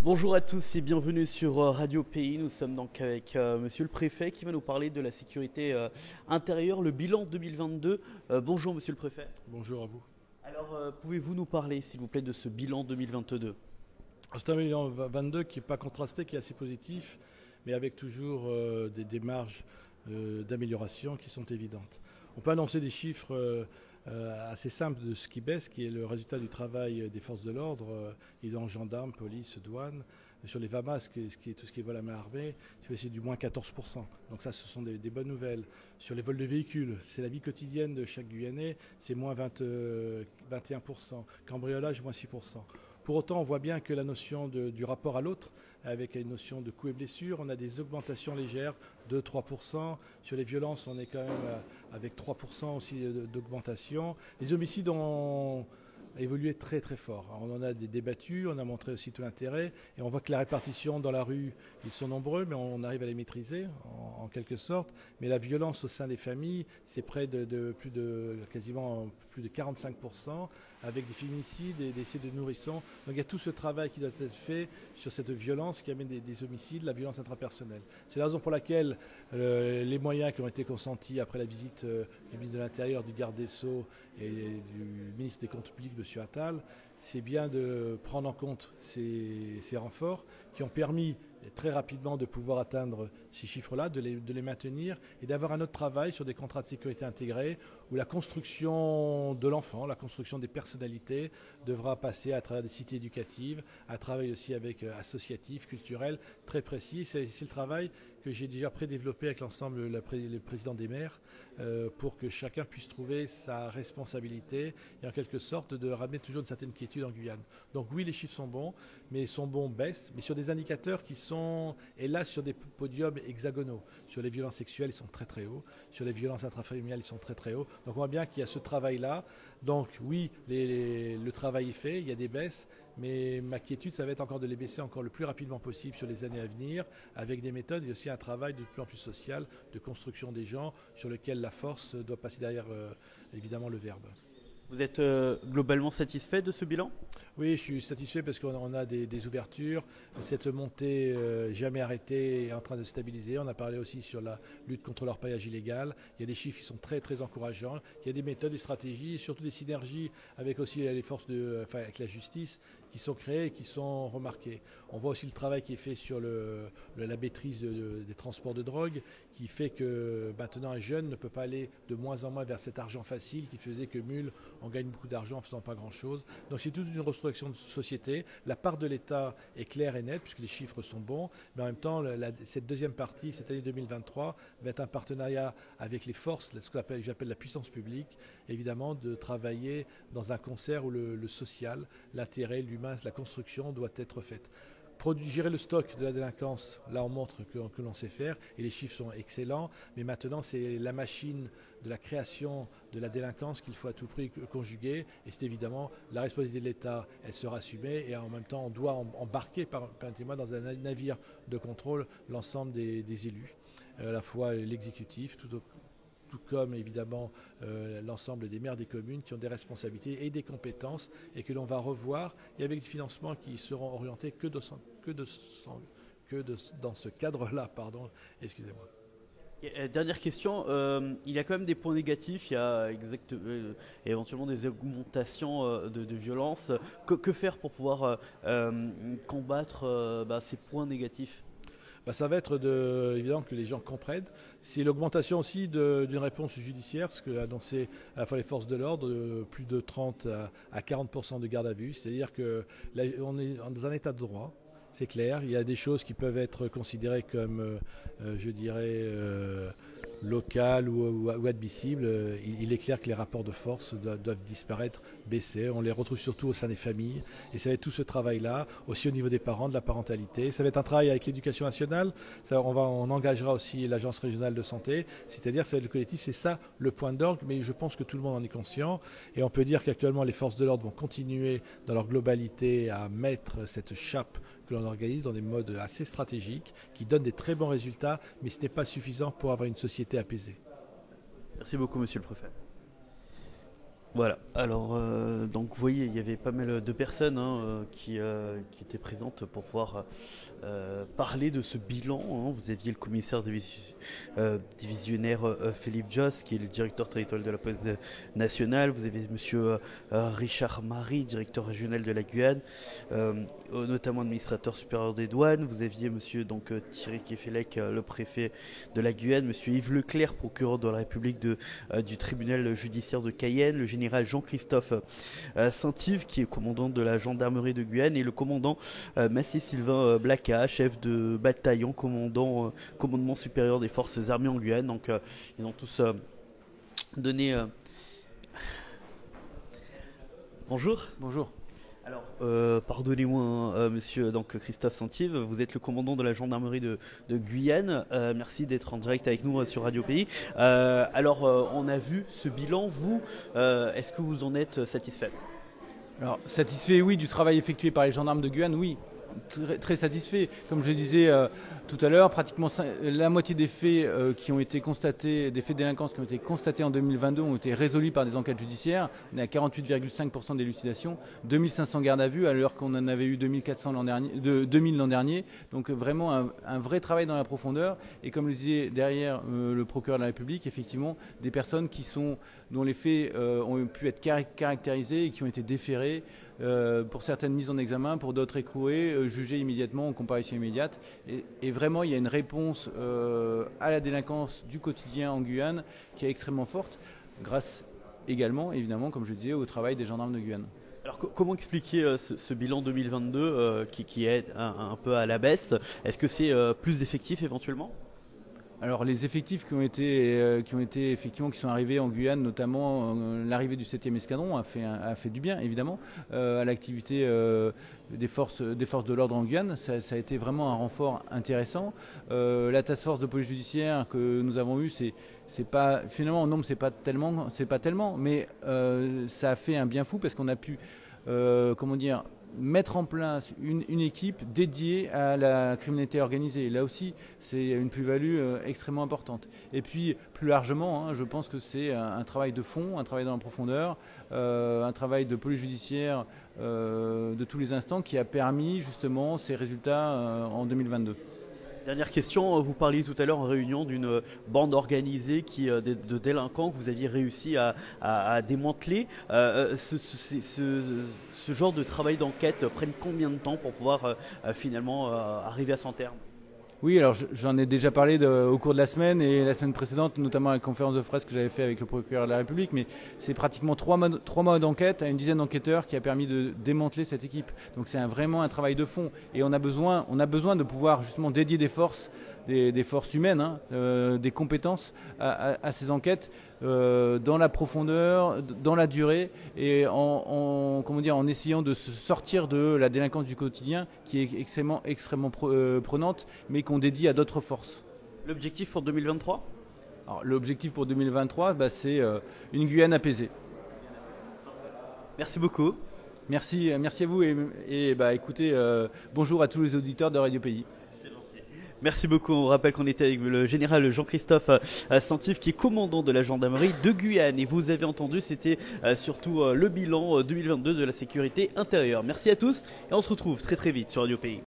Bonjour à tous et bienvenue sur Radio Pays. Nous sommes donc avec Monsieur le Préfet qui va nous parler de la sécurité intérieure, le bilan 2022. Bonjour Monsieur le Préfet. Bonjour à vous. Alors pouvez-vous nous parler s'il vous plaît de ce bilan 2022? C'est un bilan 22 qui n'est pas contrasté, qui est assez positif, mais avec toujours des marges d'amélioration qui sont évidentes. On peut annoncer des chiffres assez simples de ce qui baisse, qui est le résultat du travail des forces de l'ordre, évidemment gendarmes, police, douane. Sur les VAMA, tout ce qui est vol à main armée, c'est du moins 14%. Donc ça, ce sont des bonnes nouvelles. Sur les vols de véhicules, c'est la vie quotidienne de chaque Guyanais, c'est moins 21%. Cambriolage, moins 6%. Pour autant, on voit bien que la notion du rapport à l'autre, avec une notion de coûts et blessures, on a des augmentations légères de 3%. Sur les violences, on est quand même avec 3% aussi d'augmentation. Les homicides ont évolué très très fort. Alors, on en a débattu, on a montré aussi tout l'intérêt, et on voit que la répartition dans la rue, ils sont nombreux, mais on arrive à les maîtriser en quelque sorte. Mais la violence au sein des familles, c'est près de quasiment plus de 45%, avec des féminicides et des décès de nourrissons. Donc il y a tout ce travail qui doit être fait sur cette violence qui amène des homicides, la violence intrapersonnelle. C'est la raison pour laquelle les moyens qui ont été consentis après la visite du ministre de l'Intérieur, du garde des Sceaux et du ministre des Comptes publics, M. Attal, c'est bien de prendre en compte ces renforts qui ont permis très rapidement de pouvoir atteindre ces chiffres-là, de les maintenir et d'avoir un autre travail sur des contrats de sécurité intégrés où la construction de l'enfant, la construction des personnalités devra passer à travers des cités éducatives, un travail aussi avec associatif, culturel, très précis. C'est le travail que j'ai déjà prédéveloppé avec l'ensemble, le président des maires, pour que chacun puisse trouver sa responsabilité et en quelque sorte de ramener toujours une certaine quiétude en Guyane. Donc oui, les chiffres sont bons, mais sont bons baissent, mais sur des indicateurs qui sont, hélas, sur des podiums hexagonaux. Sur les violences sexuelles, ils sont très très hauts. Sur les violences intrafamiliales, ils sont très très hauts. Donc on voit bien qu'il y a ce travail-là. Donc oui, le travail est fait, il y a des baisses, mais ma quiétude, ça va être encore de les baisser encore le plus rapidement possible sur les années à venir, avec des méthodes et aussi un travail de plus en plus social, de construction des gens, sur lequel la force doit passer derrière, évidemment, le verbe. Vous êtes globalement satisfait de ce bilan? Oui, je suis satisfait parce qu'on a des ouvertures. Cette montée jamais arrêtée est en train de stabiliser. On a parlé aussi sur la lutte contre l'orpaillage illégal. Il y a des chiffres qui sont très très encourageants. Il y a des méthodes, des stratégies, et surtout des synergies avec aussi les forces avec la justice qui sont créées et qui sont remarquées. On voit aussi le travail qui est fait sur la maîtrise des transports de drogue, qui fait que maintenant un jeune ne peut pas aller de moins en moins vers cet argent facile qui faisait que on gagne beaucoup d'argent en faisant pas grand-chose. Donc c'est toute une restructuration de société. La part de l'État est claire et nette puisque les chiffres sont bons, mais en même temps, cette deuxième partie, cette année 2023, va être un partenariat avec les forces, ce que j'appelle la puissance publique, évidemment, de travailler dans un concert où le social, l'intérêt, l'humain, la construction doit être faite. Gérer le stock de la délinquance, là on montre que l'on sait faire et les chiffres sont excellents, mais maintenant c'est la machine de la création de la délinquance qu'il faut à tout prix conjuguer et c'est évidemment la responsabilité de l'État, elle sera assumée et en même temps on doit embarquer, permettez-moi, dans un navire de contrôle l'ensemble des élus, à la fois l'exécutif, tout comme évidemment l'ensemble des maires des communes qui ont des responsabilités et des compétences et que l'on va revoir et avec des financements qui seront orientés que dans ce cadre-là, pardon, excusez-moi. Dernière question, il y a quand même des points négatifs, il y a éventuellement des augmentations de violence. Que faire pour pouvoir combattre ces points négatifs? Ça va être évidemment que les gens comprennent. C'est l'augmentation aussi d'une réponse judiciaire, ce que a annoncé à la fois les forces de l'ordre, plus de 30 à 40% de garde à vue. C'est-à-dire qu'on est dans un état de droit, c'est clair. Il y a des choses qui peuvent être considérées comme, je dirais, locales ou admissibles. Il est clair que les rapports de force doivent disparaître, baisser. On les retrouve surtout au sein des familles. Et ça va être tout ce travail-là, aussi au niveau des parents, de la parentalité. Ça va être un travail avec l'éducation nationale. On engagera aussi l'agence régionale de santé. C'est-à-dire que ça va être le collectif. C'est ça le point d'orgue. Mais je pense que tout le monde en est conscient. Et on peut dire qu'actuellement, les forces de l'ordre vont continuer dans leur globalité à mettre cette chape que l'on organise dans des modes assez stratégiques qui donnent des très bons résultats, mais ce n'est pas suffisant pour avoir une société apaisée. Merci beaucoup, Monsieur le Préfet. Voilà, alors donc vous voyez, il y avait pas mal de personnes qui étaient présentes pour pouvoir parler de ce bilan, hein. Vous aviez le commissaire divisionnaire Philippe Josse, qui est le directeur territorial de la police nationale. Vous avez monsieur Richard Marie, directeur régional de la Guyane, notamment administrateur supérieur des douanes. Vous aviez monsieur Thierry Kefelec, le préfet de la Guyane, monsieur Yves Leclerc, procureur de la République du tribunal judiciaire de Cayenne, le général Jean-Christophe Saint-Yves, qui est commandant de la gendarmerie de Guyane, et le commandant Massy-Sylvain Blacas, chef de bataillon, commandement supérieur des forces armées en Guyane. Donc ils ont tous donné... Bonjour. Bonjour. Alors, pardonnez-moi, monsieur Christophe Saint-Yves, vous êtes le commandant de la gendarmerie de Guyane. Merci d'être en direct avec nous sur Radio Pays. Alors, on a vu ce bilan. Vous, est-ce que vous en êtes satisfait? Alors, satisfait, oui, du travail effectué par les gendarmes de Guyane, oui. Très satisfait. Comme je disais tout à l'heure, pratiquement la moitié des faits qui ont été constatés, des faits de délinquance qui ont été constatés en 2022 ont été résolus par des enquêtes judiciaires. On est à 48,5% d'élucidation, 2500 gardes à vue alors qu'on en avait eu 2400 2000 l'an dernier. Donc vraiment un vrai travail dans la profondeur. Et comme le disait derrière le procureur de la République, effectivement, des personnes dont les faits ont pu être caractérisés et qui ont été déférés. Pour certaines mises en examen, pour d'autres écrouées, jugées immédiatement en comparution immédiate. Et vraiment, il y a une réponse à la délinquance du quotidien en Guyane qui est extrêmement forte, grâce également, évidemment, comme je disais, au travail des gendarmes de Guyane. Alors comment expliquer ce bilan 2022 qui est un peu à la baisse? Est-ce que c'est plus d'effectifs éventuellement? Alors les effectifs qui sont arrivés en Guyane, notamment l'arrivée du 7e escadron a fait du bien évidemment à l'activité des forces de l'ordre en Guyane. Ça a été vraiment un renfort intéressant. La task force de police judiciaire que nous avons eue, c'est pas finalement en nombre c'est pas tellement, mais ça a fait un bien fou parce qu'on a pu mettre en place une équipe dédiée à la criminalité organisée. Là aussi, c'est une plus-value extrêmement importante. Et puis, plus largement, je pense que c'est un travail de fond, un travail dans la profondeur, un travail de police judiciaire de tous les instants qui a permis justement ces résultats en 2022. Dernière question, vous parliez tout à l'heure en réunion d'une bande organisée de délinquants que vous aviez réussi à démanteler. Ce genre de travail d'enquête prenne combien de temps pour pouvoir finalement arriver à son terme? Oui, alors j'en ai déjà parlé au cours de la semaine et la semaine précédente, notamment à la conférence de presse que j'avais fait avec le procureur de la République, mais c'est pratiquement 3 mois d'enquête à une dizaine d'enquêteurs qui a permis de démanteler cette équipe. Donc c'est vraiment un travail de fond et on a besoin de pouvoir justement dédier des forces humaines, des compétences à ces enquêtes dans la profondeur, dans la durée et en essayant de se sortir de la délinquance du quotidien qui est extrêmement prenante mais qu'on dédie à d'autres forces. L'objectif pour 2023 ? Alors, l'objectif pour 2023, c'est une Guyane apaisée. Merci beaucoup. Merci à vous et écoutez, bonjour à tous les auditeurs de Radio Pays. Merci beaucoup. On rappelle qu'on était avec le général Jean-Christophe Saint-Yves qui est commandant de la gendarmerie de Guyane. Et vous avez entendu, c'était surtout le bilan 2022 de la sécurité intérieure. Merci à tous et on se retrouve très très vite sur Radio Pays.